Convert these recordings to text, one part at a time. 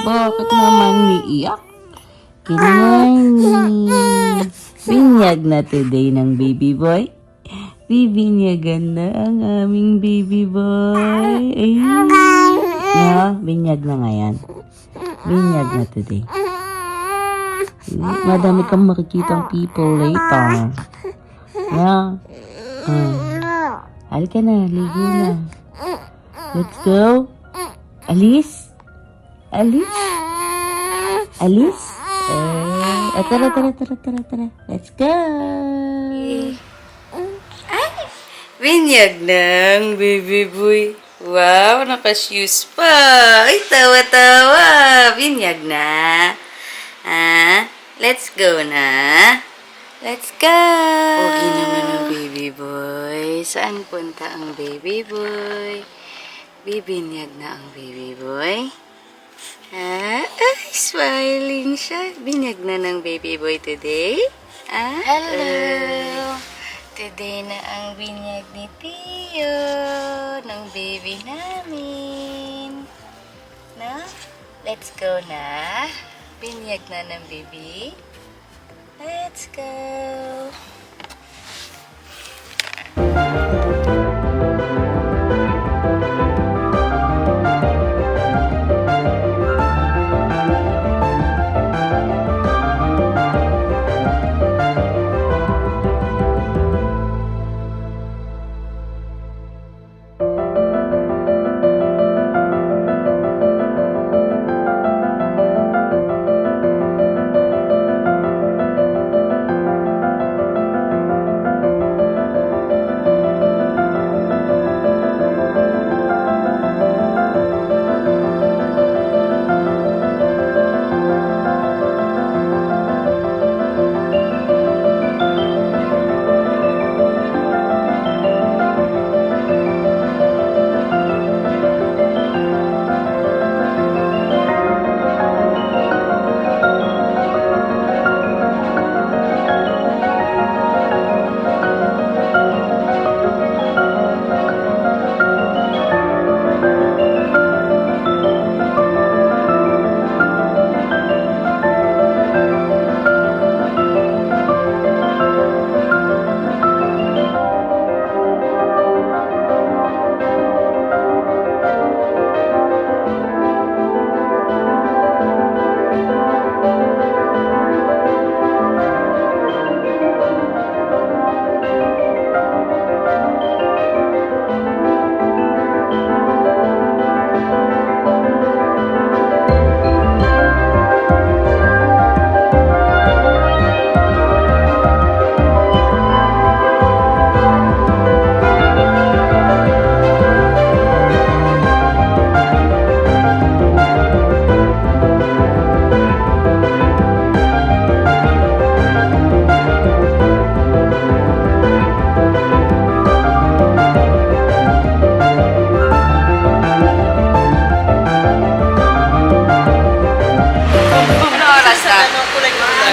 Bakit naman umiiyak? Good morning. Binyag na today ng baby boy. Bibinyagan na ang aming baby boy. Ay. No, binyag na ngayon. Binyag na today. Madami kang makikitang people later. Yeah. Halika na, ligo na. Let's go. Alice? Alice? Alice? Tara. Let's go. Ay, binyag ng baby boy. Wow, naka-shoes pa. Ay, tawa-tawa. Binyag na. Let's go na. Let's go. Pogi naman ang baby boy. Saan punta ang baby boy? Bibinyag na ang baby boy. Ay, smiling siya. Binyag na ng baby boy today. Hello. Today na ang binyag ni Tio ng baby namin. No? Let's go na. Binyag na ng baby. Let's go.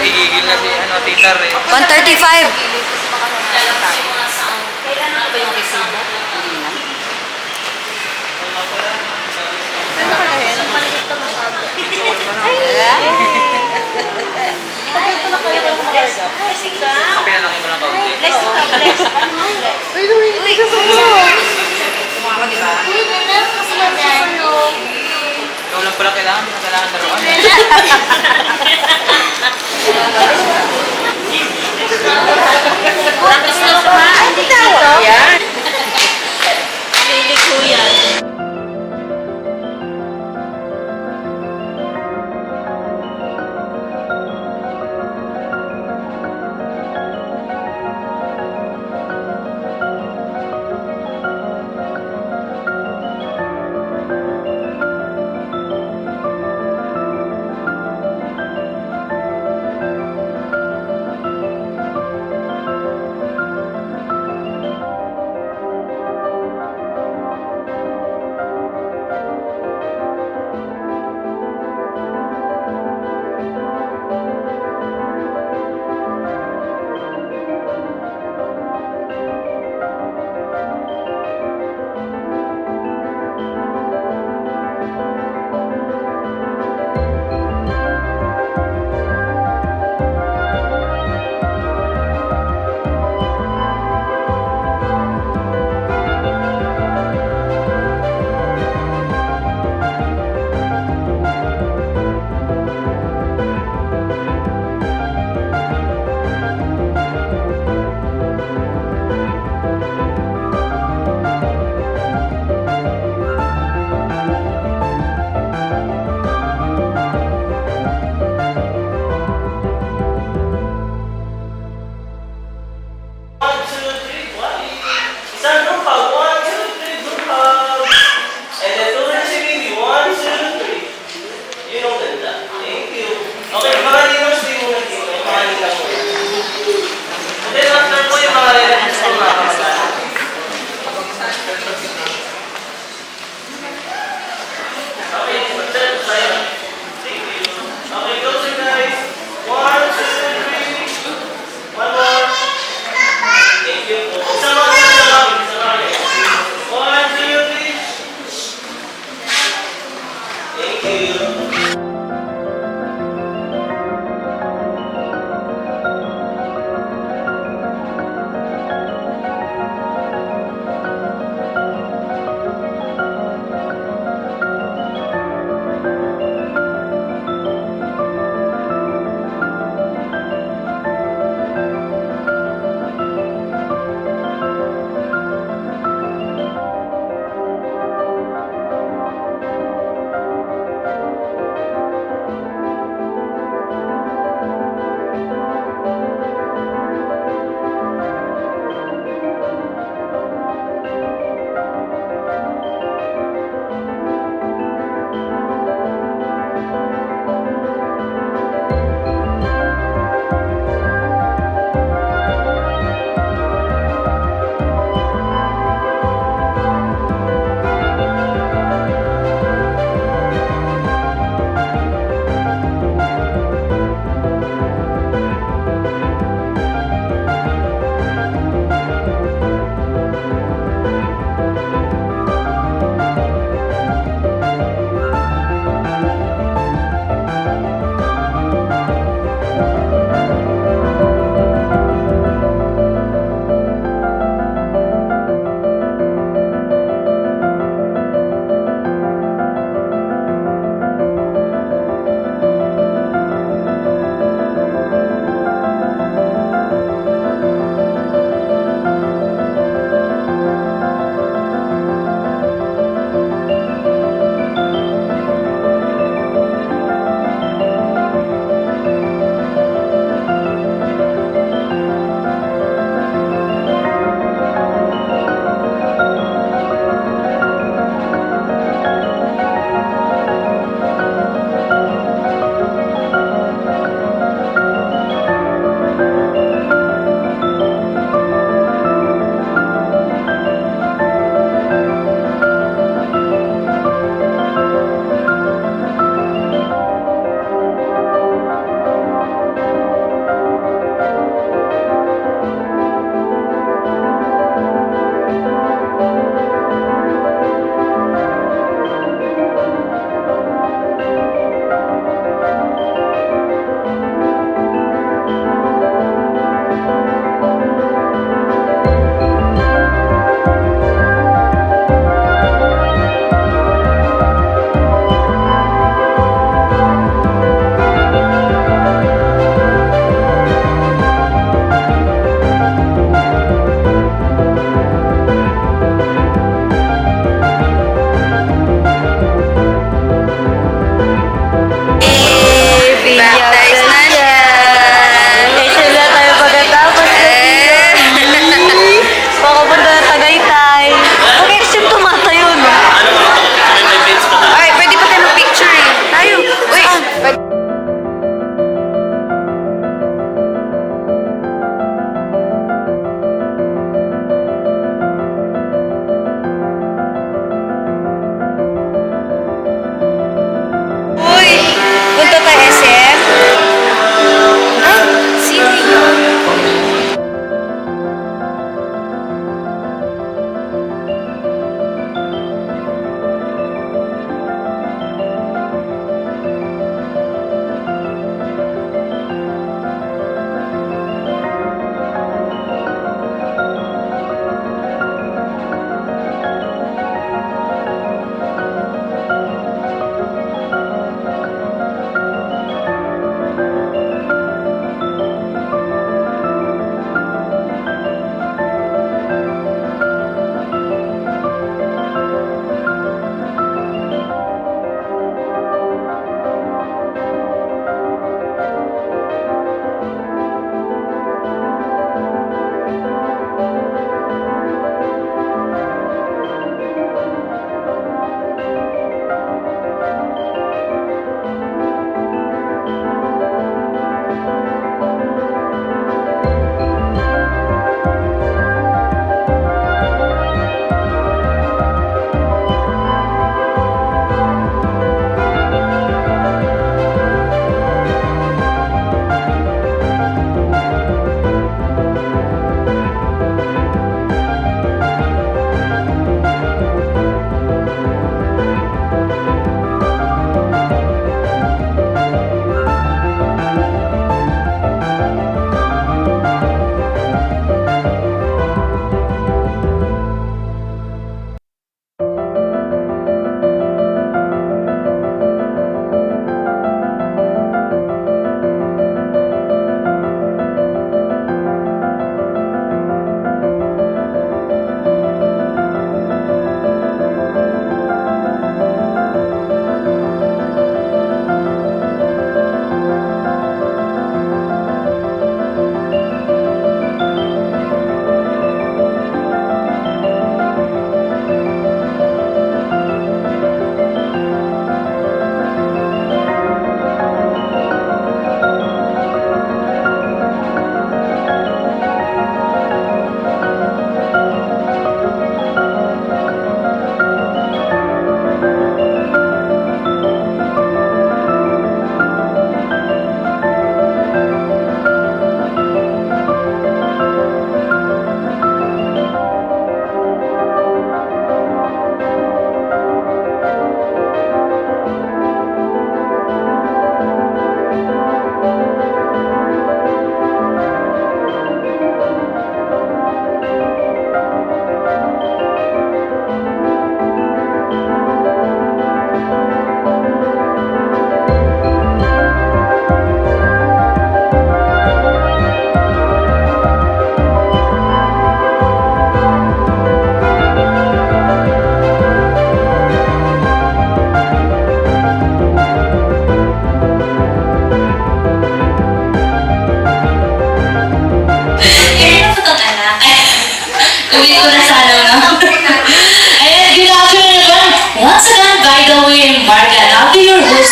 Nahigigil na si Tita Re. 1:35. Pinalaki mo lang kaunti. Ikaw lang pala kailangan laruan. Yan. Lili ko yan.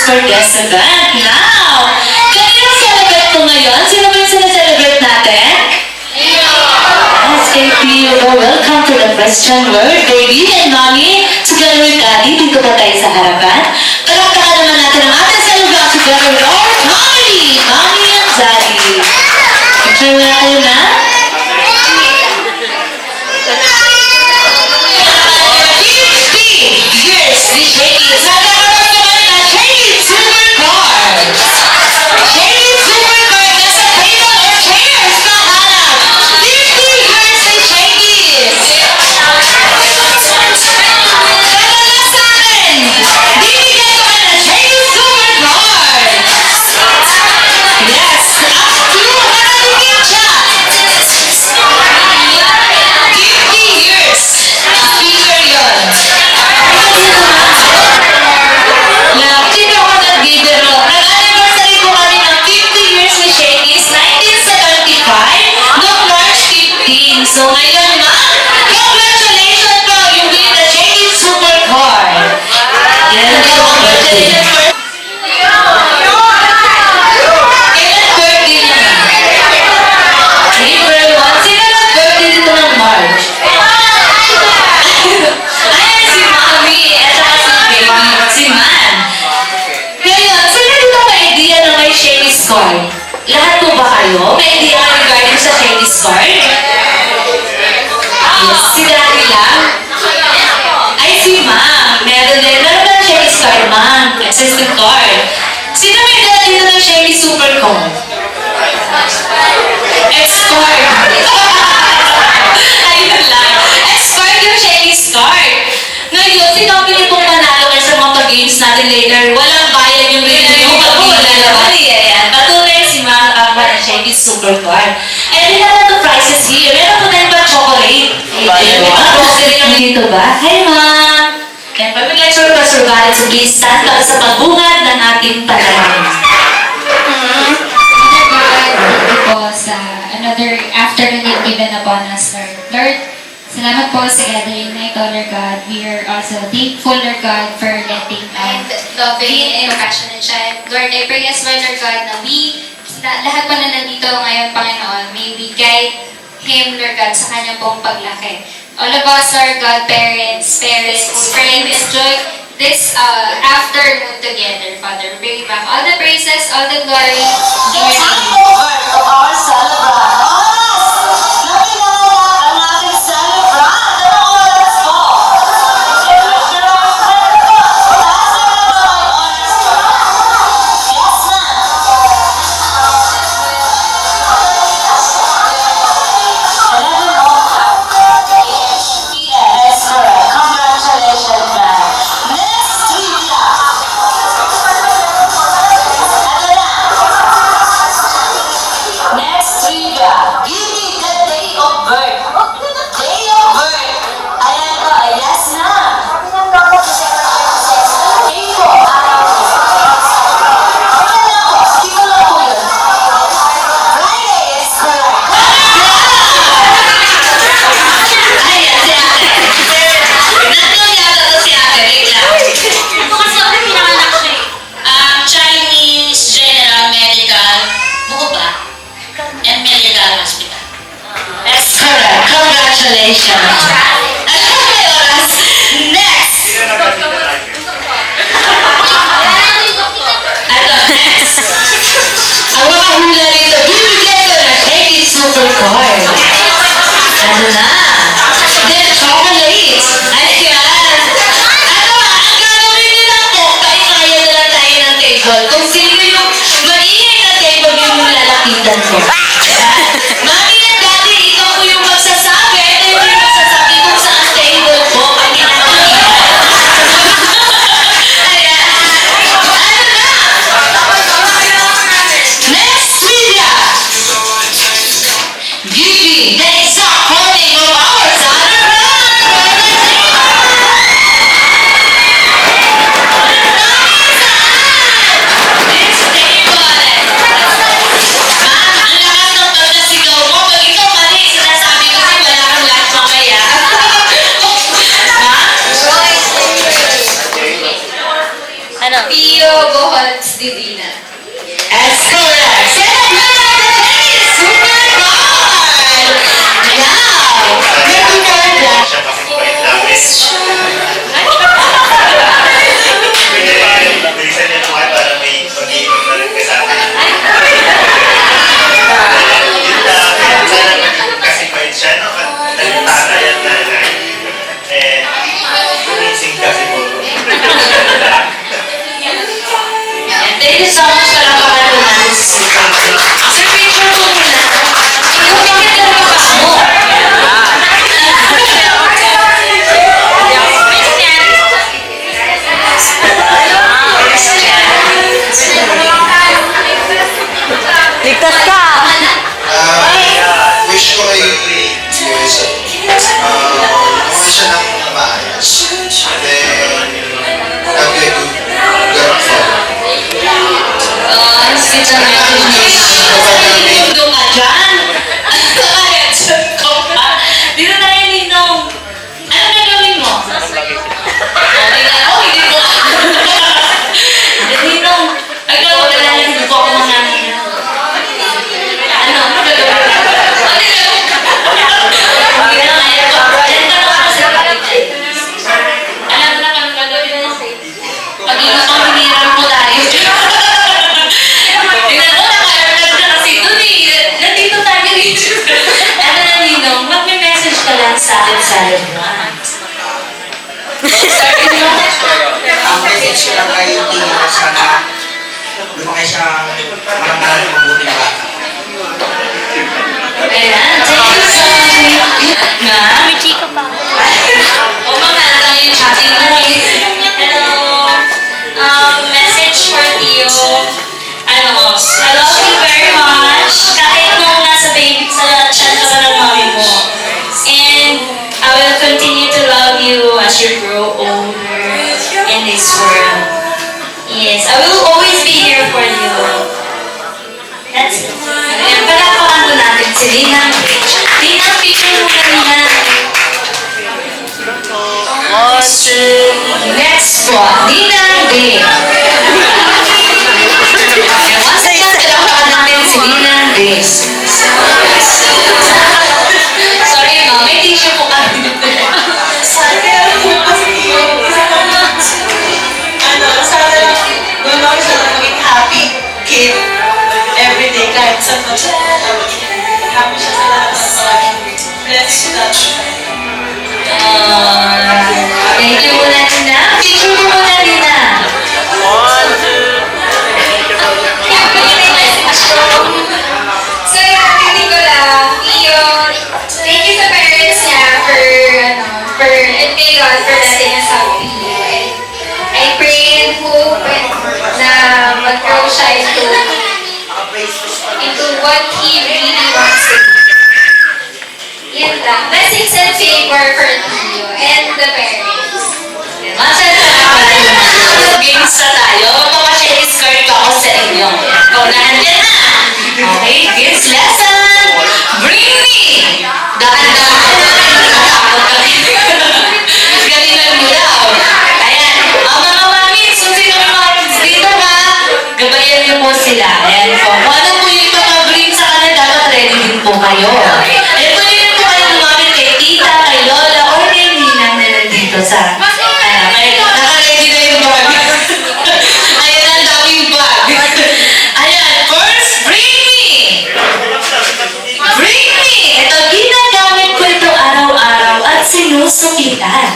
for guest event. Now, kanino celebrate ko ngayon? Sino ba yung sineselebrate natin? Yes, KP, welcome to the Christian world, baby and mommy. Together with daddy, dito ba tayo sa harapan? Palakpakan naman natin ang ating celebrate together with our family, mommy and daddy. Picture mo na kayo na? 50 years ni Shakey's. Nagkakaroon naman na Shakey's Supercar. Shakey's Supercar nasa table or chairs na hanap. 50 years ni Shakey's. Kaya sa akin, bibigyan ko na Shakey's Supercar. Yes, up to nakadikit siya. 50 years. Speaker yun. Sino ako nagbibiro? Nag-anniversary ko kami ng 50 years ni Shakey's 1975 noong March 15. So ngayon ma, congratulations po! You win the Shakey's Supercar. Yan po ang birthday. Kailan birthday niya na? April 1. Sino nag-birthday dito ng March? Ayan si Mami at saka si Baby. Si Man. Ngayon, sino dito may idea na may Shakey's card? Lahat po ba kayo? May idea ka regarding sa Shakey's card? Yes, si Daddy lang? Ay, si Ma'am. Meron din. Meron ba Shakey's card, Ma'am? Existing card. Sino may idea dito ng Shakey's Super Card? X-card. Ayun lang. X-card yung Shakey's card. Ngayon, si company pong manalo kayo sa mga games natin later. Walang bayad yung review. Pag-iilaban ayan. Patunay si Ma'am Akbar ng Shakey's Supercar. And we have the prizes here. Meron po tayong pa chocolate. Ayan, may mga grocery yung dito ba? Hi, Ma'am! And pag lecture ka, Sir Garrett, so please stand up sa pagbungad ng ating panalangin. Po sa another afternoon you've given upon us, Lord. Lord, salamat po sa gathering na ito, Lord God. We are also thankful, Lord God, for letting and loving and compassionate child. Lord, I pray as well, Lord God, na lahat po na nandito ngayon, Panginoon, may we guide him, Lord God, sa kanyang pong paglaki. All of us, Lord God, parents, friends, enjoy this afternoon together, Father. Bring back all the praises, all the glory. In your Let's name. hand over to our celebrant. Oras! Napinanganak ang ating celebrant. Anong oras po? Taas na naman ang oras po. Yes, ma'am. 11:05 p.m. That's correct. Congratulations, ma'am. Next trivia. Ito na. Next trivia. Give me the day of birth. Day of birth. Ayan ko. Yes na. April. Ayan na po. Dito lang po yun. Friday is correct. Ayan, si ate. Nandun yata to si ate. Wait lang. Chinese General Medical, buko ba? And Medical Hospital. That's correct. Congratulations. Alam mo may oras. Next! Ano, next? Ang mga hula rito, bibigyan ko na Shakey's Supercar. Ano na? Then, chocolates. Ayan. Ano, ang gagawin nila po, paikaya na lang tayo ng table. Kung sino yung maingay na table yung lalapitan ko. Ayan. Mami and Daddy, ikaw po yung magsasabi. Ito yung magsasabi kung saan table po ang ginagawa. Ayan. Ano na? Next trivia. Give me the exact holding of Lebron. Start mo. Ang message ko lang kay Tino, sana lumaki siyang marangal ng mabuti na bata. Ayan, thank you so much. Na? May chika pa. O mga lang yung chatting mo. Hello. Message for Tio. Ano, I love you very much. Kahit nung nasa baby sa chan ka ng mami mo. And I will continue to love you as you grow older in this world. Yes, I will always be here for you. That's it. Ayan, palapakan ko natin si Linang Rich. Linang, picture mo kanina. Next po, Linang Rich. Once again, palapakan natin si Linang Rich. Sorry, ma'am. May tissue po kami. Sana doon ako siya maging happy kid everyday kahit sa to. Happy siya sa lahat ng mga blessings na. Thank you muna, Nina. Picture mo muna, Nina. So, hindi ko lang, Tio, thank you sa parents niya and kay God for letting us have Tio. And I pray and hope na mag-grow siya into what he really wants to be. Yan lang. Blessings and favor for Tio and the parents. Games na tayo. Magpapashare-skirt ako sa inyo. Kaunahan dyan na. Okay, games lesson. Bring me. Dahan-dahan. Nakatakot kami. Galingan mo daw. Ayan. Ang mga mamits, kung sino may mamits dito ha, gabayan niyo po sila. Ayan po. Kung ano po yung ipapabring sa kanila, dapat ready din po kayo. Ayan po yun po kayo lumamit kay tita, kay lola, o kay ninang nila dito sa... Naka-ready na yung bag. Ayan ang daming bag. Ayan, first, bring me! Bring me! Ito, ginagamit ko ito araw-araw at sinusukitan.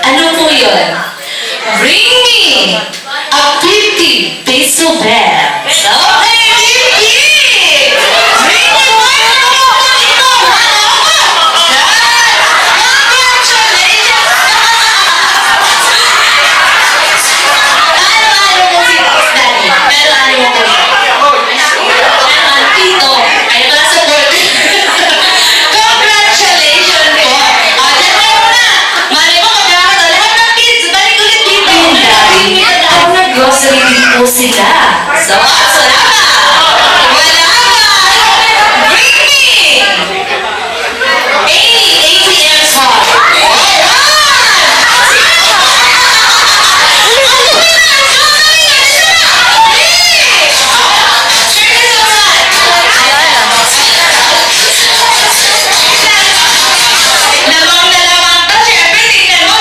Ano po yun? Bring me a 50 peso bag. Okay, 50! Bring me one! Ano mo si Boss Daddy? Pero ano mo po? Naman, Tito. Ay, pala support. Congratulations po. Dyan kayo muna. Mali mo, magkakata. Lahat ng kids, balik ulit dito. Yung daddy, ang nag-grocery din po sila. So, salamat! Wala ka! Bring me! 80 ATM card. Lamang na lamang to, syempre, tingnan mo,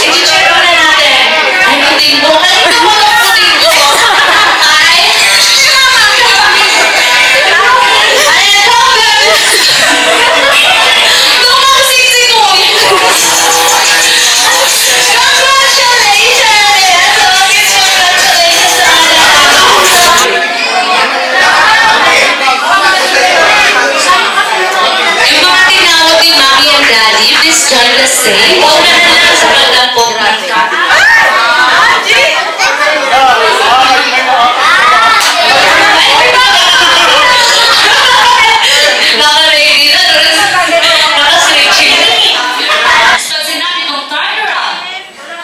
i-check muna natin. Ay, puting mo. Kanina mo lang puting mo. Ay, ay, tumaksisi ko. Yung mga tinawag ni Mami and Daddy, please join the stage. Unahan lang sa pagdampot ng naka-ready na. Naka-stretching. Pag sinabi kong turn around,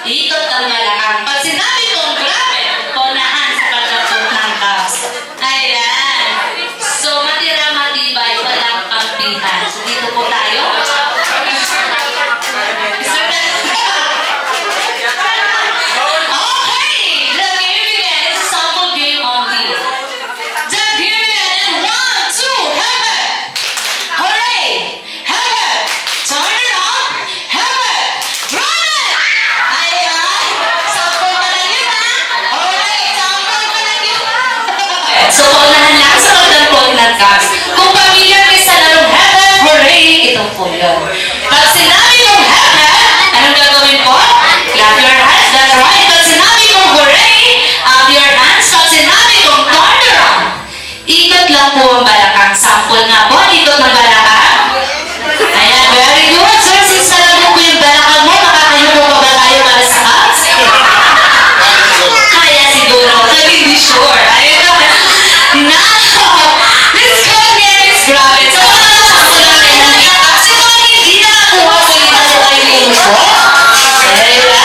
ikot ang malakang. Pag sinabi kong grabe, unahan sa pagdampot ng cups. Ayan. So, matira-matibay walang kampihan. So, dito po tayo. podcast. Kung pamilyar kayo sa larong Heaven, hooray! Ito po yun. Pag sinabi kong Heaven, anong gagawin po? Clap your hands, that's right. Pag sinabi kong hooray, up your hands. Pag sinabi kong turn around, ikot lang po ang balakang. Sample nga po, ikot ng balakang. Ayan, very good. Sir, since nalabog ko yung balakang mo, makakayupo pa ba tayo para sa cups? Kaya siguro, but hindi sure. Ayun na. Let's go next. Grabe. So, sino hindi nakakuha sa ginagawa po? Ayan.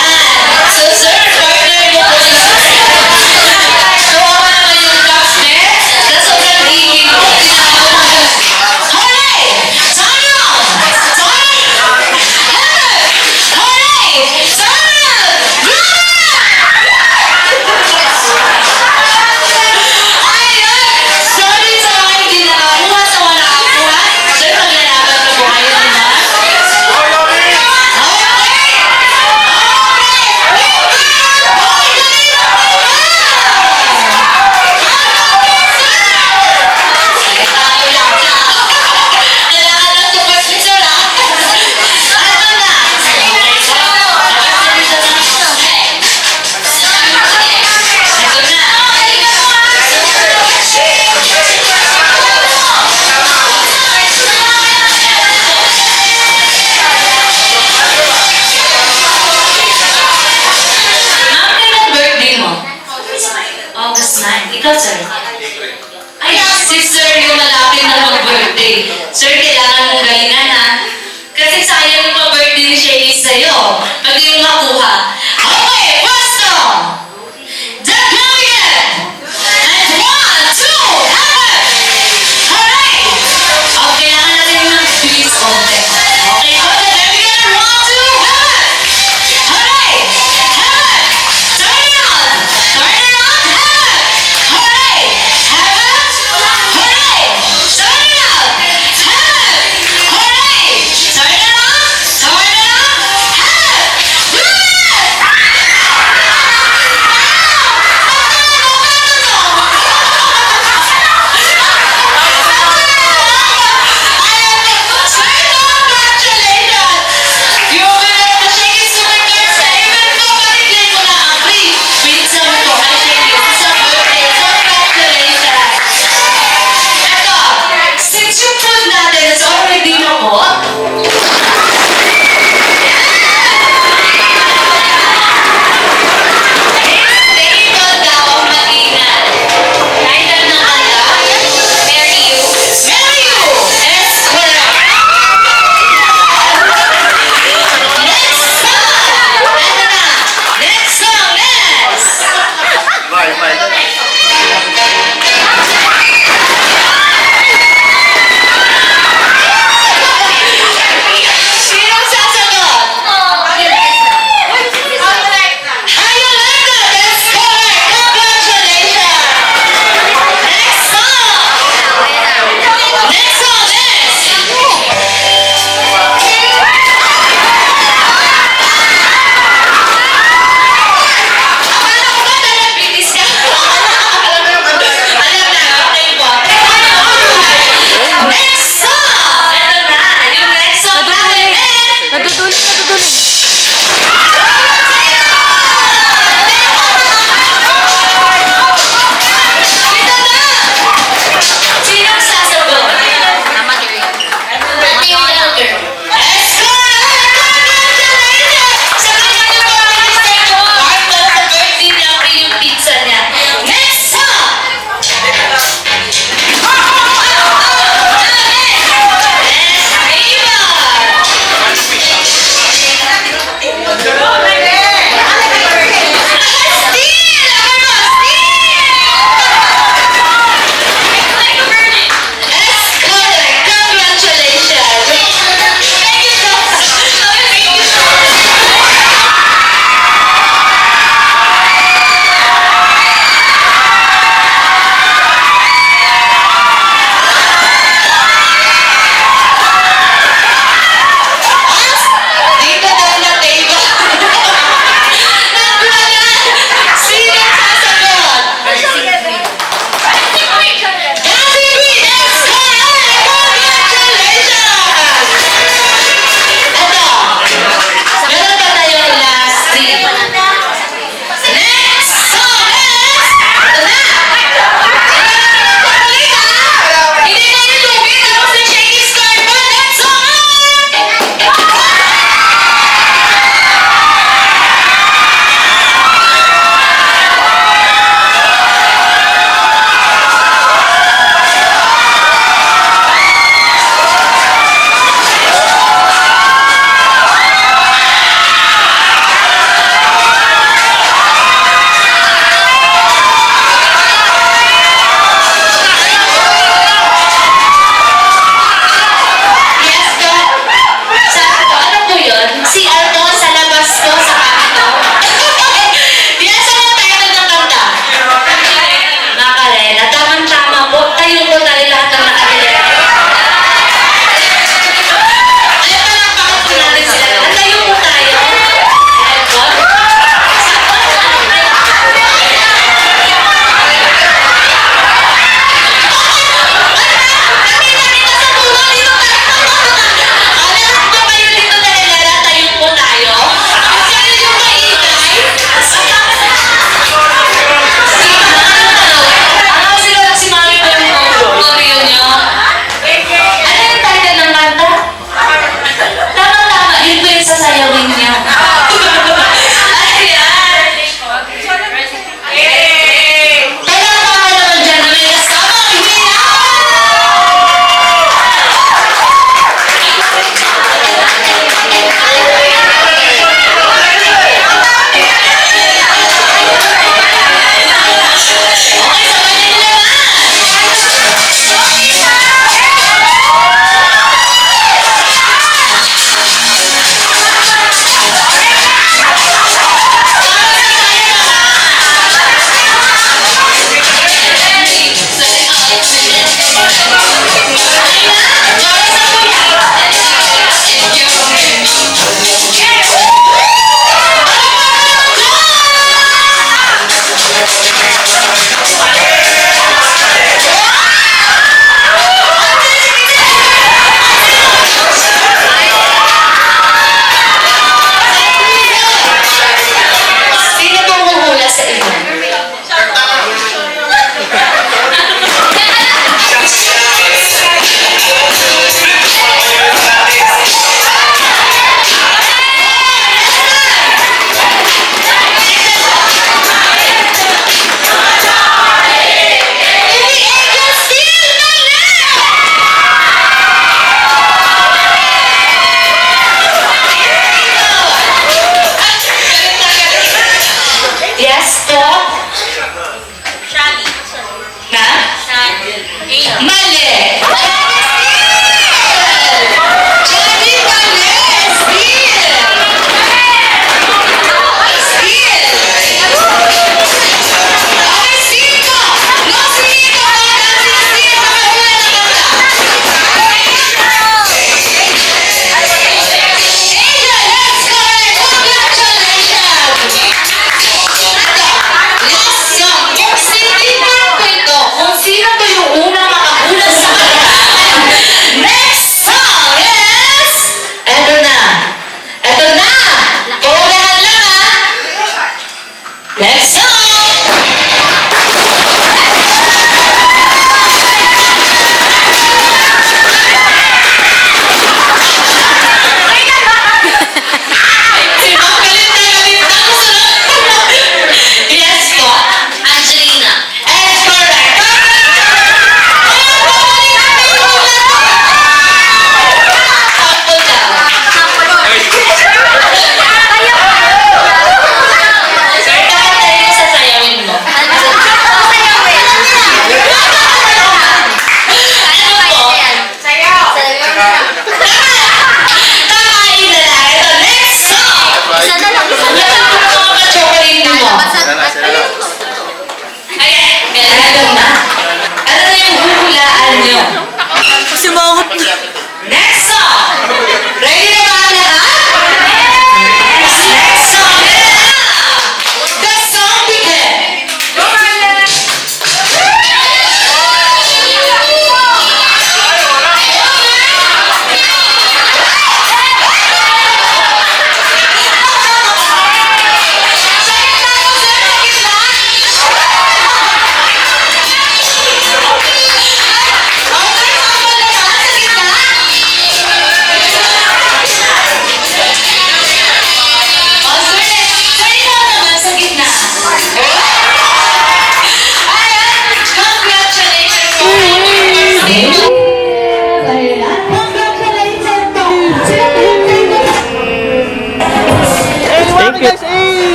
So, sir, partner mo po si sir. So, ako naman yung cups next. Sa sobrang higit ko. Hooray! Turn around! Hooray! Turn around! Ayun! Sorry sa mga hindi nakakuha, sa mga nakakuha. Sir, maglalaban na po kayo naman. Kailangan ng supervisor, ha? Ano na? Ma'am, kailan birthday mo? August 9. Ikaw, sir? Ay, si sir yung malapit na mag-birthday. Sir, kailangan mong galingan, ha? Kasi sayang yung pa-birthday ni Shelly sa'yo. Pag di mo makuha. Okay, pwesto! The Dragon! And 1, 2, heaven! Hooray! Okay, kailangan natin ng bilis konti. Okay, go, the Dragon! 1, 2, heaven! Hooray! Heaven! Turn around! Turn around! Heaven! Hooray! Heaven! Hooray! Turn around! Heaven! Hooray! Turn around! Turn around! Heaven!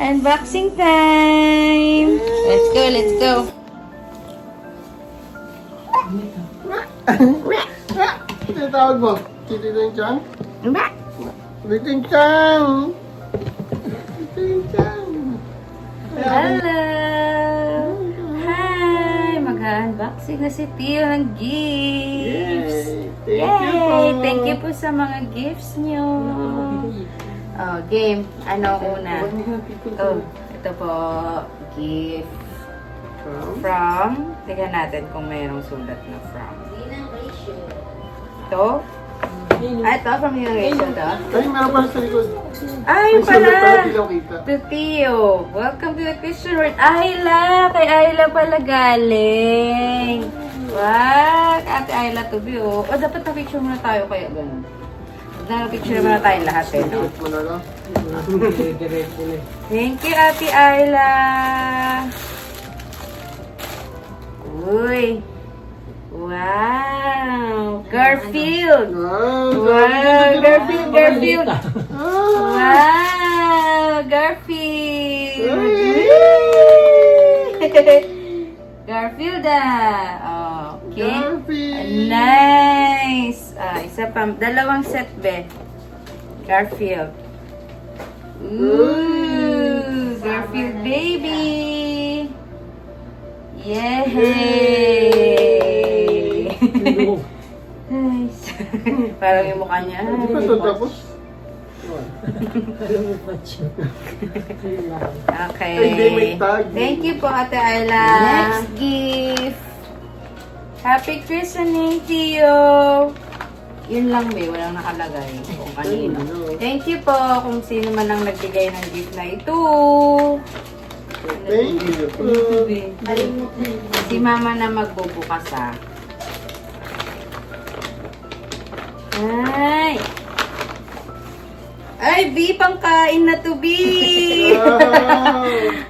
Unboxing time! Let's go, let's go. Ano yung tawag mo? Tititin-chan? Tititin-chan! Tititin-chan! Hello! Hi! Mag-unboxing na si Tio ng gifts. Yay! Thank you po! Yay! Thank you po sa mga gifts nyo. Oh, game. Ano una? Oh, ito po. Gift from. Tingnan natin kung mayroong sulat na from. Ito? Ah, ito from Innovation to? Ay, meron pa sa likod. Ay, May sulat pala, pala! di lang kita. To Tio. Welcome to the Christian World. Ayla! Kay Ayla pala galing. What? Ate Ayla to be, oh. O, dapat na-picture muna tayo kaya ganun. Na-picture muna tayo lahat, eh, no? Sulat mo na lang. Thank you, Ate Ayla. Uy. Wow. Garfield. Wow. Garfield, Garfield. Wow. Garfield. Garfield, ah. Okay. Garfield. Nice. Isa pa. Dalawang set, be. Garfield. Ooh, Garfield baby. Yay! Nice. Parang yung mukha niya. Hindi pa ito tapos. Okay. Ay, hindi, may tag. Thank you po, Ate Ayla. Next gift. Happy christening, Tio. Yun lang, be. Walang nakalagay kung kanino. Thank you po kung sino man ang nagbigay ng gift na ito. Thank you po. Si Mama na magbubukas, ah. Ay! Ay, B, pangkain na to, B!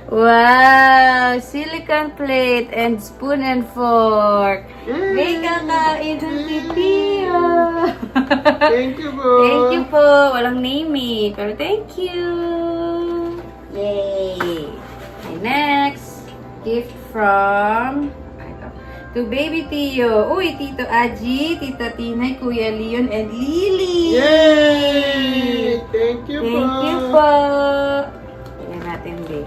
Wow! Silicone plate and spoon and fork. May kakain ng si Tio. Thank you po. Thank you po. Walang name eh. Pero thank you. Yay! Okay, next. Gift from... ito. To Baby Tio. Uy, Tito Aji, Tita Tinay, Kuya Leon, and Lily. Yay! Thank you po. Thank you po. Tingnan natin, be.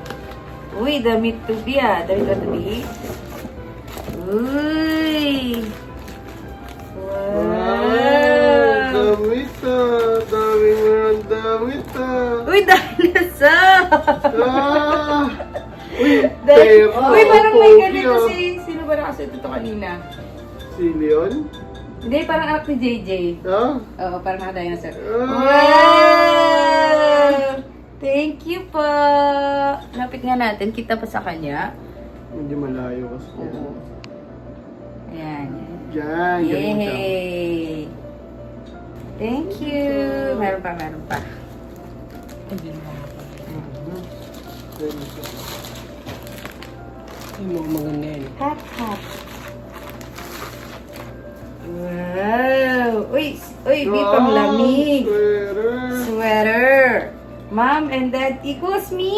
Uy, damit to be, ah. Damit to be. Uy! Wow! Damit ah. Dami mo ng damit ah. Uy, dinosaur! Ah! Uy, Dahil- pera. Uy, parang may Pogi, ganito ah. Sino ba nakasuot ito kanina? Si Leon? Hindi, parang anak ni JJ. Ah? Oo, parang naka-dinosaur. Ah. Wow! Thank you po! Lapit nga natin. Kita pa sa kanya. Hindi malayo kasi. Oo. Ayan. Diyan, ganun siya. Yay! Thank you! Meron pa, meron pa. Hat, hat. Wow! Uy, uy, pang lamig. Sweater. Mom and Dad equals me!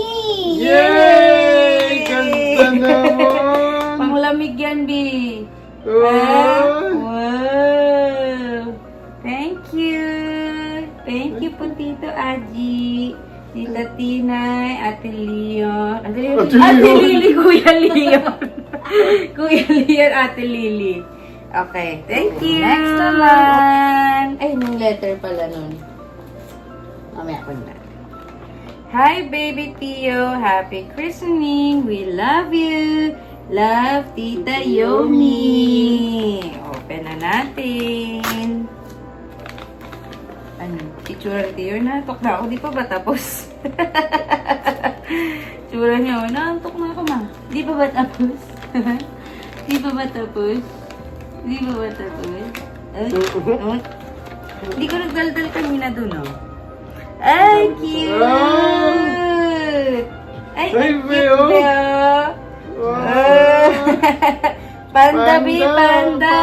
Yay! Ganda naman! Panglamig yan, B. Ah. Wow! Thank you! Thank you po, Tito Aji. Tita Tinay, Ate Leon. Ate Lily, Ate Ate Leon. Lily, Kuya Leon. Kuya Leon, Ate Lily. Okay, thank you. Next naman. Ay, yung letter pala nun. Mamaya ko na. Hi, baby Tio. Happy christening. We love you. Love, Tita Yomi. Open na natin. Ano? Itsura ni Tio. Nantok na ako. Di pa ba tapos? Itsura niya. Nantok na ako, ma. Di pa ba tapos? Di pa ba tapos? Di pa ba tapos? Ay, ay. Hindi ko nagdaldal kanina dun, oh. Ay, cute! Ay, Ay, ang cute, Beo. Beo. Wow! Panda, Bea, panda!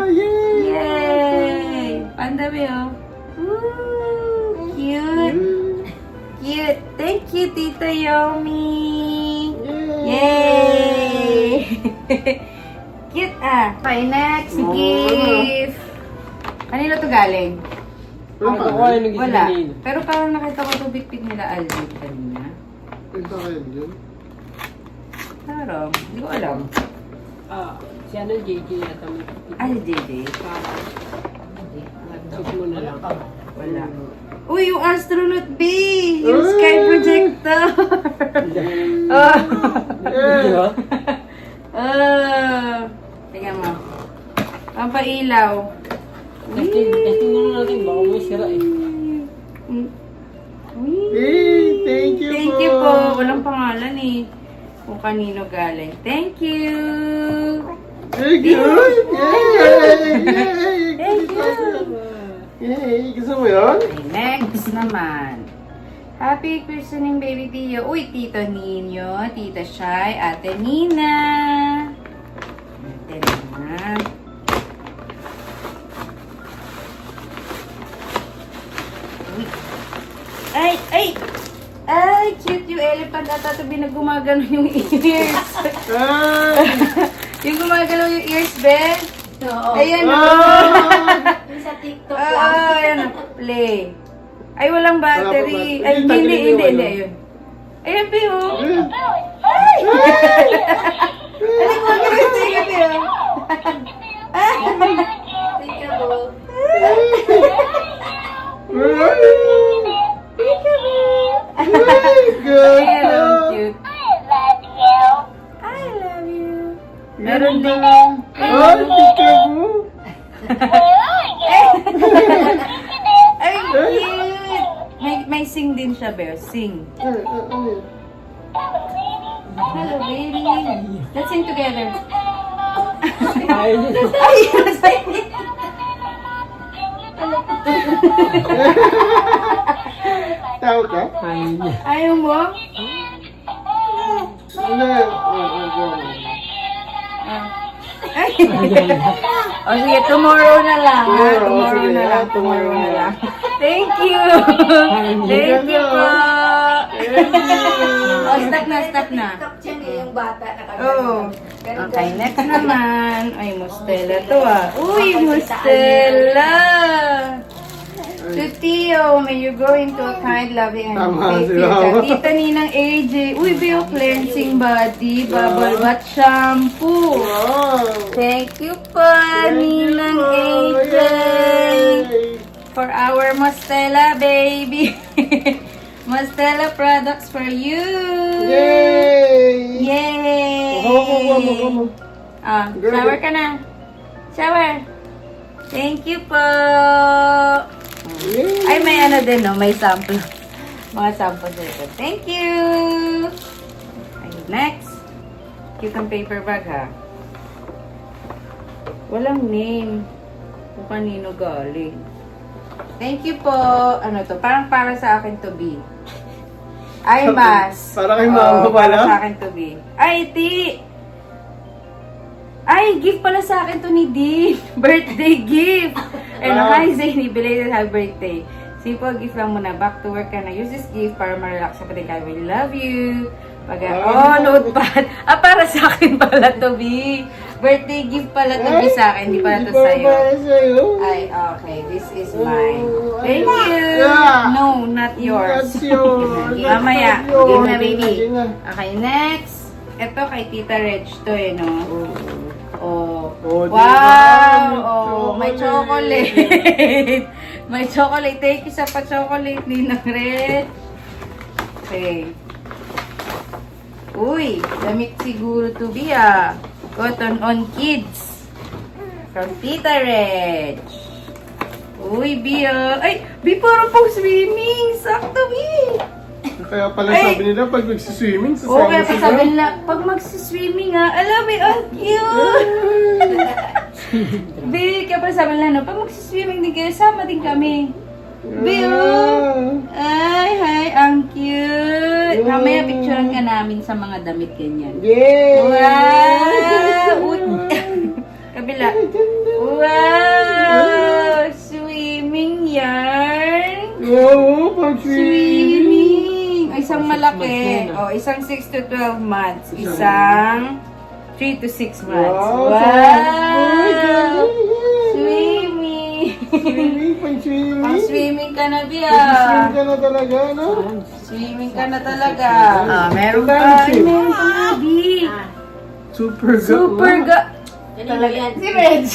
Yay! Yay! Panda, Beo. Woo! Cute! Cute! Thank Thank you, Tita Yomi. Yay! Cute ah. Okay, next gift. Kanino to galing? Wala. Pero parang nakita ko ito bitbit nila Alvin kanina. Ito kayo yun. Parang, hindi ko alam. Si ano, JJ yata mo. Ay, JJ. Check mo na lang. Wala. Uy, yung astronaut B! Yung sky projector! Oh. Di ba? Tingnan mo. Pampailaw. Testing muna natin, baka may sira eh. Hey, thank you Thank you po. Walang pangalan eh. Kung kanino galing. Thank you! Thank you! Yay! Thank you! Yay! Gusto mo yun? Okay, next naman. Happy christening, baby Tio. Uy, Tito Nino, Tita Shai, Ate Nina. Ate Nina. Uy. Ay, ay! Ay, cute yung elephant at tatabi na gumagano yung ears. Ay! Yung gumagalaw yung ears, Ben. Oo. Ayan o. Sa TikTok Ayan o. Play. Ay, walang battery. Wala pa Ay, battery. hindi, Hindi, hindi, wala. ayun. Ayan, Pio. Ay! Alam mo, ganun sa'yo, Pio. Peekaboo. Ay, Ayan, ganda! ang cute. I love you. Meron din. Ay, tika mo! Ay, cute. May sing din siya, Beo. Sing. Hello, baby. Let's sing together. Ayaw niya. Ay, Tawag ka? Ayaw niya. ayaw mo? Ano? Ay. O sige, tomorrow na lang. Ha? Tomorrow sige, na lang. ah, Tomorrow na tomorrow. lang. Thank you. Thank you po. O, stop na, stop na. yung bata Oh. Okay, next naman. Ay, Mustela to ah. Uy, Mustela! To Tio, may you go into a kind, loving, and Tama, faith sila. future. Tita Ninang AJ. Uy, Bio Cleansing Body, Bubble Bath Shampoo. Wow! Thank you po, Ninang AJ. For our Mustela baby. Mustela products for you. Yay! Yay! Wow. Ah, shower ka na. Shower. Thank you po. Yay! Ay, may ano din, no? May sample. Mga sample dito. Thank you. Ay, next. Cute ang paper bag, ha? Walang name. Kung kanino galing. Thank you po. Ano to? Parang para sa akin to be. Ay, mas. Para kay mama Oo, pala? Para sa akin to be. Ay, Ti! Ay, gift pala sa akin to ni Dean. Birthday gift. Ano, hi Zayni, belated happy birthday. Simple gift lang muna. Back to work ka na. Use this gift para ma-relax sa pating kaya. We love you. Oh, notepad. Ah, para sa akin pala to, B. Birthday gift pala to, B, sa akin. Hindi pala to sa'yo. Ay, okay. This is mine. Thank you. Yeah. No, not yours. Not yours. Mamaya. Not yours. Game na, baby. Game na. Okay, next. Ito kay Tita Reg to, eh, no? Oh. Oh, Wow! diba? Oh, may Chocolate. chocolate. May chocolate. Thank you sa pa-chocolate, Ninang Red. Okay. Uy, damit siguro to be ah. Cotton on Kids. From Tita Reg. Uy, B ah. Ay, B parang pang swimming. Sakto, B. Kaya pala Ay! sabi nila pag nagsiswimming, Oo, sasama kaya pa sila. sabi nila, pag magsiswimming ha, alam mo, ang cute! Bi, kaya pa sabi nila, no, pag magsiswimming din kayo, sama din kami. Bi, oh! Ay, hi, ang cute! Mamaya picturean ka namin sa mga damit ganyan. Yay! Wow! Kabila. Wow! Swimming yarn! Oo, pag swimming. Swimming! Ay, isang malaki. Oh, isang 6 to 12 months. Isang 3 to 6 months. Wow! Wow! Swimming! Swimming, pang-swimming. Pang-swimming ka na, Bia. Pang-swimming ka na talaga, no? Swimming ka na talaga. Meron Ito, pa. Sim. Meron pa, baby. Super ga. Super ga... Talaga. Si Reg.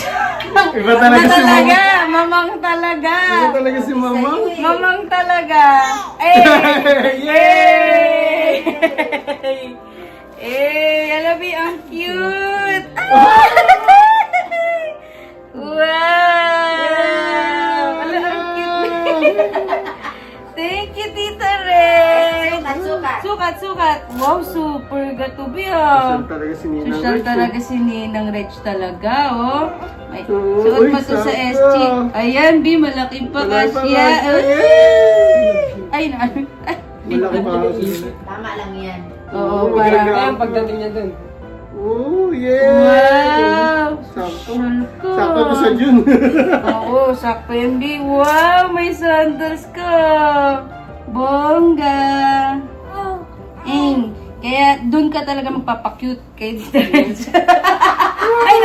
Iba talaga si Mama. Mamang talaga. Iba talaga si Mama. Mamang talaga. Eh! Yay! Eh! Alabi, ang cute! Wow! Ala, ang cute! Thank you, Tita Red! Sukat! Wow, super gatubi ah! Social talaga si Ninang Social Rich, talaga si Ninang Reg talaga, oh. Ay, Oo, suot uy, mo to sa sakto. SG. Ayan, B, malaking pa Malaki pa kasya. kasya. Ay, na. Malaki pa ako. Oo, Oo, parang. maganda. Kaya pagdating niya dun. Oh, yeah! Wow! Sakto. Sulko. Sakto to sa June. Oo, sakto yan, B. Wow, may sandals ka. Bongga. Kaya doon ka talaga magpapakute kay Tita Reg. Ay,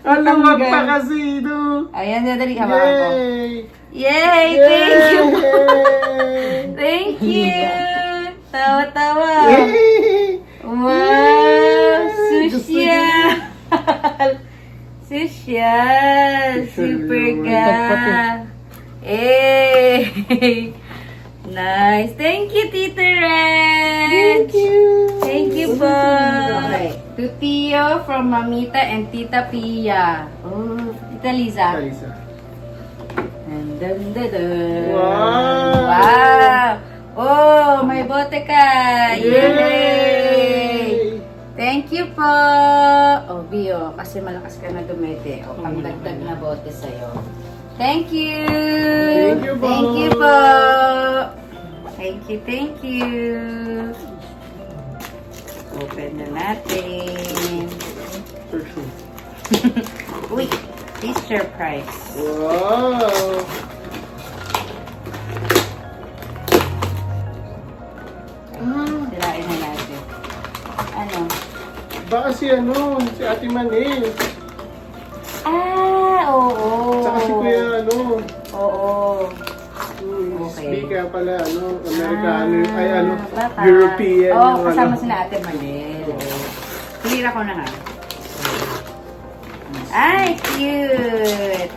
Alam mo pa kasi, no? Ayan, dali, hawakan ko. Yay! Yay! Thank you! Yay! Thank you! Tawa-tawa! Yay! Wow! Yay! Social! Social! Super ka! Eh! Nice! Thank you, Tita Red! Thank you po! To Tio from Mamita and Tita Pia. Oh, Tita Liza. Alisa. Dun. Wow! Wow! Oh, may bote ka! Yay! Yay! Thank you po! Oh, Bio, kasi malakas ka na dumete. O, pangdagdag na bote sa'yo. Thank you! Thank you po! Thank you po! Thank you! Open na natin. Uy, this surprise. Wow! Sirain na natin. Ano? Baka si Ate Manil. Ah, oo. Tsaka si Kuya Oo. Okay. Speaker pala, Amerikano, Baka. European. Oo, yung kasama sila Ate Manel. Clear ako na ha. Ay, cute!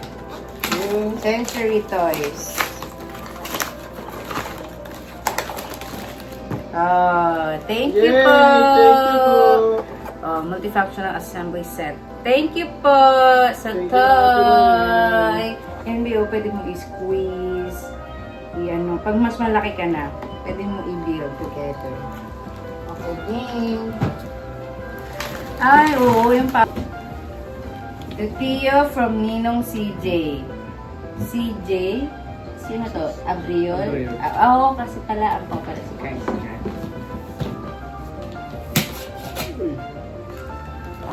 Sensory toys. Oh, thank you Yay! po! Thank you po! Oh, multifunctional assembly set. Thank you po sa Thank you, toy! Yan, Bio, pwede mo i-squeeze. Pag mas malaki ka na, pwede mo i-build together. Okay, game. Ay, oo, yung pa. The Tio from Ninong CJ. CJ? Sino to? Abriol? Abriol. Oo, kasi pala, ang pala si Carson.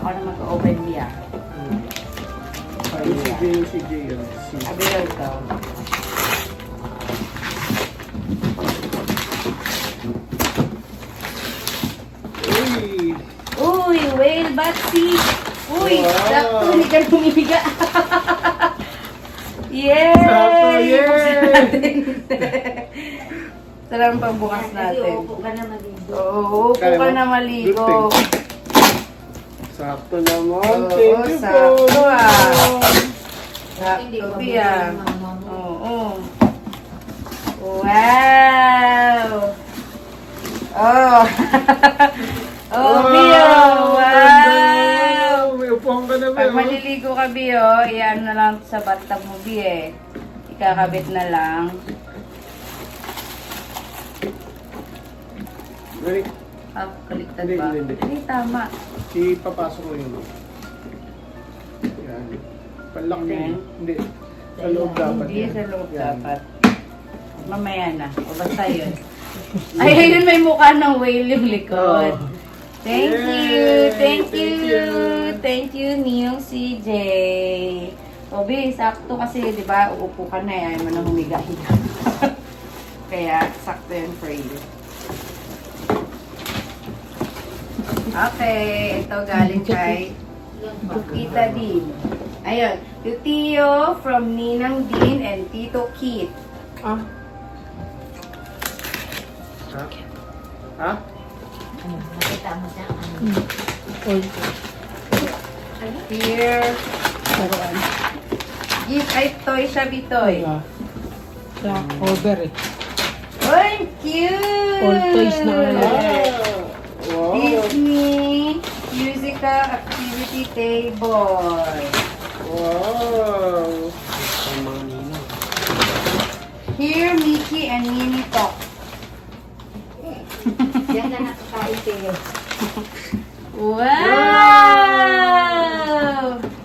Ako na mag-open niya. Si Jay. Abriol to. Uy! Uy, whale batsi! Uy, Wow. sakto, hindi ka humihiga. Yay! Sakto, yay! Buksan natin. Sarang pagbukas natin. Oo, upo Kaya ka mo? na maligo. Good Sakto naman. Oo, Thank you sakto po. Sakto, Pia. Oo. Wow! Oh! Oh, Pia! Wow! May upuan ka na ba? Pag maliligo ka, Bio, iyan na lang sa bathtub mo, Bi, Ikakabit na lang. Balik. Ah, kaliktad Hindi, ba? hindi. Hindi, tama. Ipapasok ko yun. Yan. Panlaki. Yan. Hindi. Sa loob dapat. Hindi, yan. sa loob Yan. dapat. Mamaya na. O basta yun. Ay, ayun, may mukha ng whale yung likod. Oh. Thank Yay! you! Thank you! Thank you. Thank you, Neil CJ. O, Bi, sakto kasi, di ba, uupo ka na, ayaw mo na humiga-higa. Kaya, sakto yun for you. Okay, ito galing kay Tita Din. Ayun, yung Tio from Ninang Din and Tito Kit. Ha? Ha? Here. Gift ay toy siya, Bitoy. Sa cover eh. Uy, cute! All toys na ano. Wow. Disney Musical Activity Table. Wow. Ang mga ninang. Here, Mickey and Minnie talk. Yan na nakakain kayo. Wow!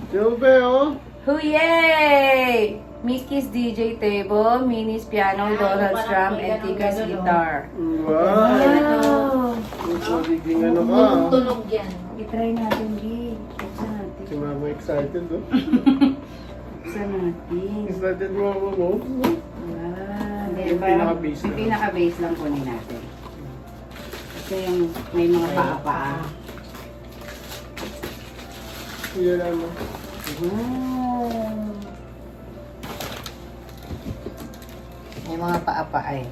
Jobe, oh. Hooyay! Mickey's DJ table, Minnie's piano, Donald's drum, and Tigger's guitar. Wow. Magiging ano ka. Tunog yan. I-try natin, G. Buksan natin. Si Mama excited, oh. Buksan natin. Excited mo ako, mo. Wow. Yung pinaka-base Yung lang. pinaka-base lang kunin natin. Ito yung may mga paa-paa. Yan ano. Wow. May mga paa-paa eh.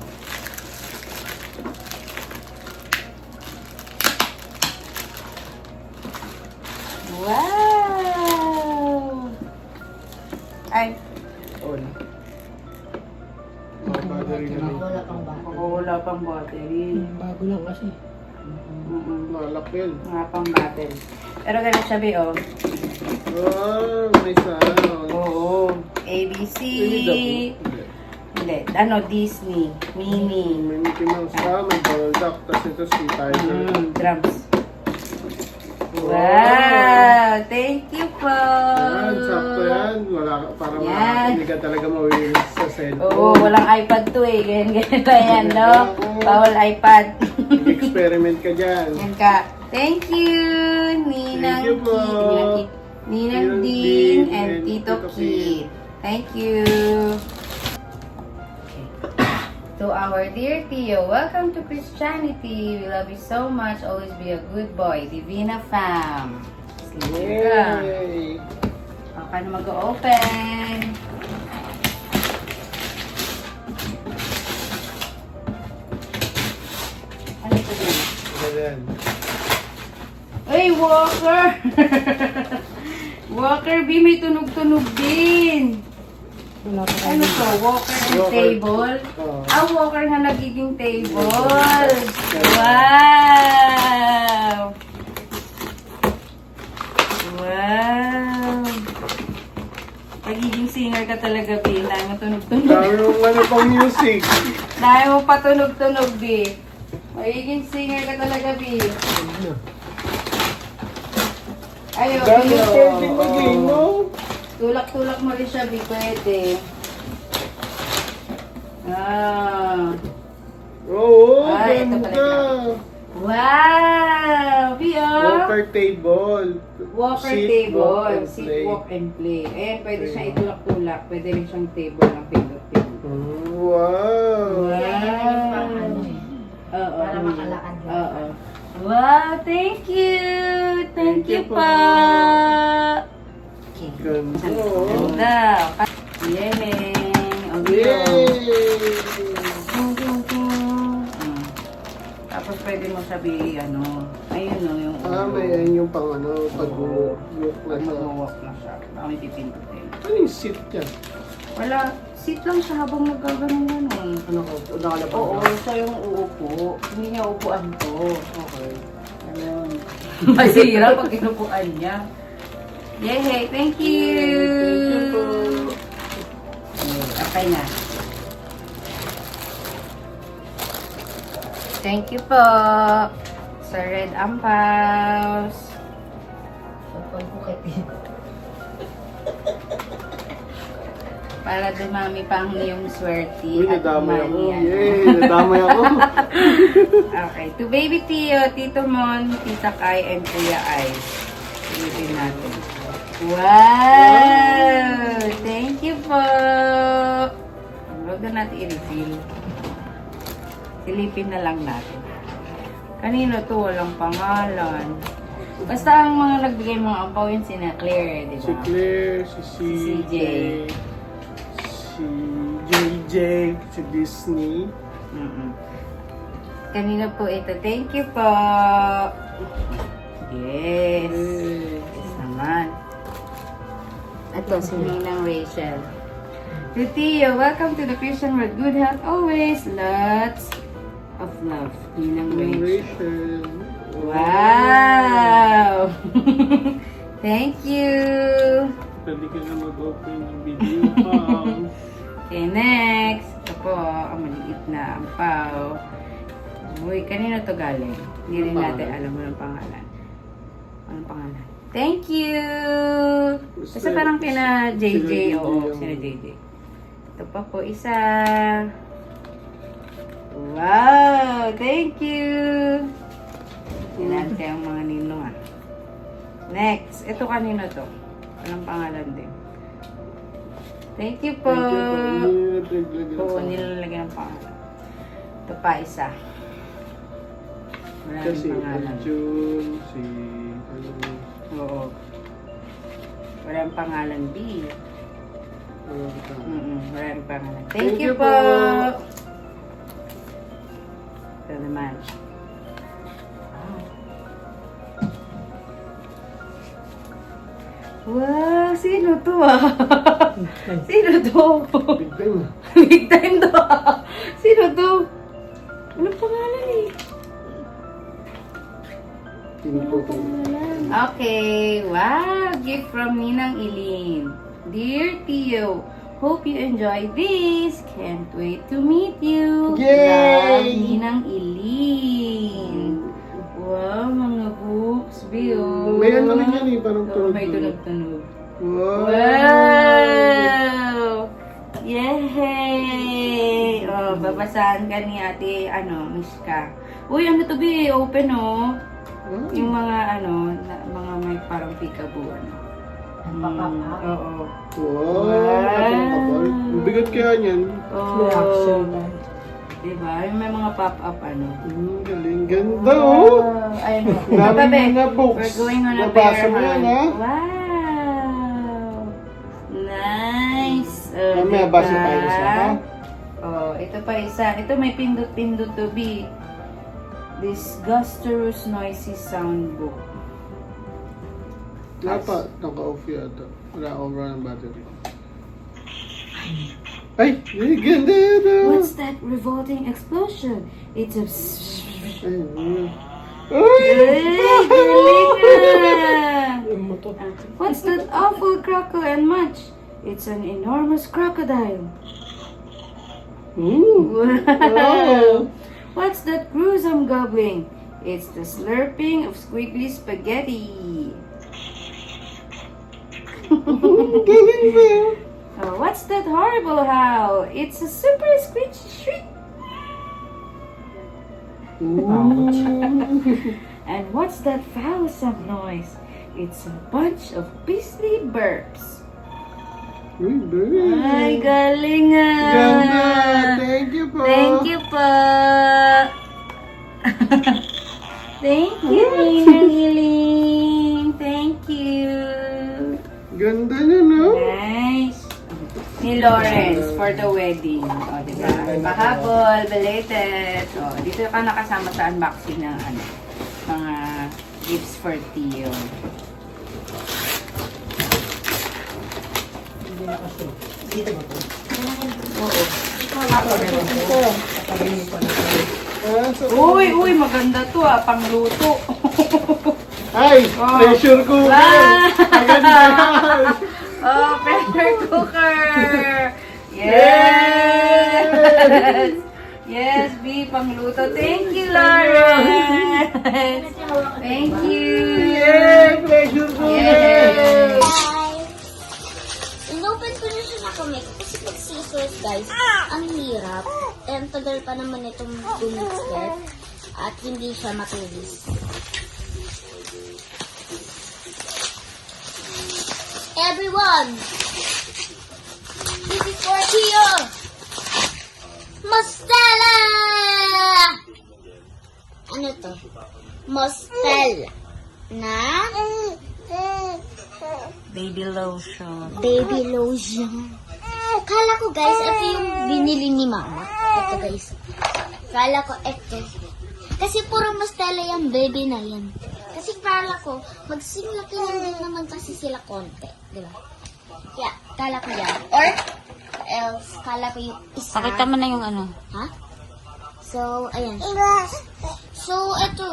Wow! Ay, On. Mga battery na rin. Wala pang ba? wala pang battery. Bago lang kasi. Malak yun. Mga pang battery. Pero ganun sabi, oh. Wow, may sound. Oo. ABC. Hindi. Hindi. Ano, Disney. Minnie. May Mickey Mouse ka, may Donald Duck, tapos ito si Tiger. Drums. Wow! Thank you po! Yan, sakto yan. Wala ka, para Yan. hindi ka talaga mawilis sa cellphone. Oo, walang iPad to eh. Ganyan ba yan, no? Bawal iPad. Experiment ka dyan. Yan ka. Thank you, Ninang Thank you po. Kit. Ninang Dean and Tito Kit. Thank you. To our dear Tio, welcome to Christianity. We love you so much. Always be a good boy. Divina Fam. Here ka. Yay! Paano mag-open? Ano ito din? Ayan. Ay, Walker! Walker B, may tunog-tunog din. Wala pa Ano to? Walker and Walker. table? Oo. Walker na nagiging table. Wow! Wow! Magiging singer ka talaga, B. Dahil mo tunog-tunog. Dami mong ano pang music. Dahil mo patunog-tunog, B. Magiging singer ka talaga, B. Ayaw, Dami B. yung pwedeng mag-game mo. Tulak-tulak mo rin siya, B. Pwede. Ah. Oo, Ay, ito ganda. pala Wow! B, oh. Walker table. Walker Sit, table. walk, and Sit, play. walk, and play. Ayan, pwede siyang itulak-tulak. Pwede rin siyang table ng pindot-pindot. Wow. Wow! Oo. Para makalakad lang. Oo. Wow! Thank you! Thank you you po. po! Ganda. oh. Ganda! Yay! Okay. Yay! Tapos pwede mo sabi, ano, ayun o, yung May yan yung pang ano, pag-walk na pag siya. mag-walk na siya. Baka may pipindutin. Ano yung seat dyan? Wala, sit lang siya habang nagkaganon-ganon. Ano ko? Nakalapag Oo, ka? siya yung uupo. Hindi niya upuan to. Okay. Ayun. Masira pag inupuan niya. Yay! Thank you! Thank you po. Okay na. Thank you po sa Red Ampaws. Para dumami pa ang iyong swerte. Uy, at nadamay ako. umani, ano. Yay! Nadamay ako. Okay. To Baby Tio, Tito Mon, Tita Kai, and Kuya Ay. Silipin natin. Wow! Thank you po! Huwag na natin i-refill. Silipin na lang natin. Kanino to? Walang pangalan. Basta ang mga nagbigay mga ampaw yun sina Claire, di ba? Si Claire, si CJ, si JJ, si Disney. Kanino po ito? Thank you po. Yes. Yes naman. Ito, si Ninang Rachel. To Tio, welcome to the Christian World. Good health always. Lots of love. Ninang Rachel. Rachel. Wow! Thank you. Pwede ka na mag-open ng video pa. Okay, next. Ito po, ang maliit na ampaw. Uy, kanino to galing? Hindi rin natin alam mo ng pangalan. Anong pangalan? Thank you! Basta parang kina JJ. Oo, sina JJ. Ito pa po isa. Wow! Thank you! Sinante ang mga ninong ah. Next. Ito kanino to? Anong pangalan din? Thank you po! Oo, nilalagyan ng pangalan. Ito pa isa. Maraming Kasi pangalan. June, si... Oo. Walang pangalan B. Walang pangalan. Thank you po! Ito naman. Wow! Sino to ah? Sino to? Big time. Big time to ah. Sino to? Anong pangalan eh? Okay, wow! Gift from Ninang Eileen. Dear Tio, hope you enjoy this. Can't wait to meet you. Yay! Love, Ninang Eileen. Wow, mga books, Bio. May ano rin yan eh, parang Oh, may tunog-tunog. tunog-tunog. Wow! Wow! Yay! Oh, babasahan ka ni ate, Mishka. Uy, ano to, Bi? Open, oh. Yung mga mga may parang peekaboo Oo. Wow! Atong kapal. Ang bigat kaya niyan. Oh. Diba? Yung may mga pop-up Galing. Ganda oh! Ayun. Dami mga books. We're going on a Nabasa bear mo yan, ha? hunt. Wow! Nice! Mamaya basa tayo isa, ha? Oh, ito pa isa. Ito may pindot-pindot to be. Disgustorous Noisy Soundbook. Dapat naka-off yata. Wala over ng battery. Ay! Ganda na! What's that revolting explosion? It's a... What's that awful crackle and munch? It's an enormous crocodile. Wow! What's that gruesome gobbling? It's the slurping of squiggly spaghetti. Oh, what's that horrible howl? It's a super screechy shriek. And what's that foul-some noise? It's a bunch of beastly burps. Ay, galing ah! Ganda! Thank you po! Thank you po! Thank you, Ninang Eileen! Thank you! Ganda niya, no? Nice! Ni Lawrence for the wedding. O, diba? Pahabol, belated. O, dito ka nakasama sa unboxing ng mga gifts for Tio. Uy, maganda to ah, pangluto. Ay! Pressure cooker! Wow! Maganda yan! Oh, pressure cooker! Yes! Yes, B, pangluto. Thank you, Lawrence! Thank you! Yay! Pressure cooker! Inopen ko na siya sa kamay kasi pag scissors guys, ang hirap. Eh, ang tagal pa naman itong bumixter at hindi siya matulis. Everyone! This is for Tio! Mostela! ano to? Mostel na Baby lotion. baby lotion. Kala ko guys, ito yung binili ni mama. Ito guys. Kala ko ito. Kasi puro Mostela yung baby na yan. Kasi kala ko, magsimlaki lang din naman kasi sila konti. Diba? Kaya, kala ko yan. Or else, kala ko yung isa. Pakita mo na yung ano. Ha? So, ayan. So, ito,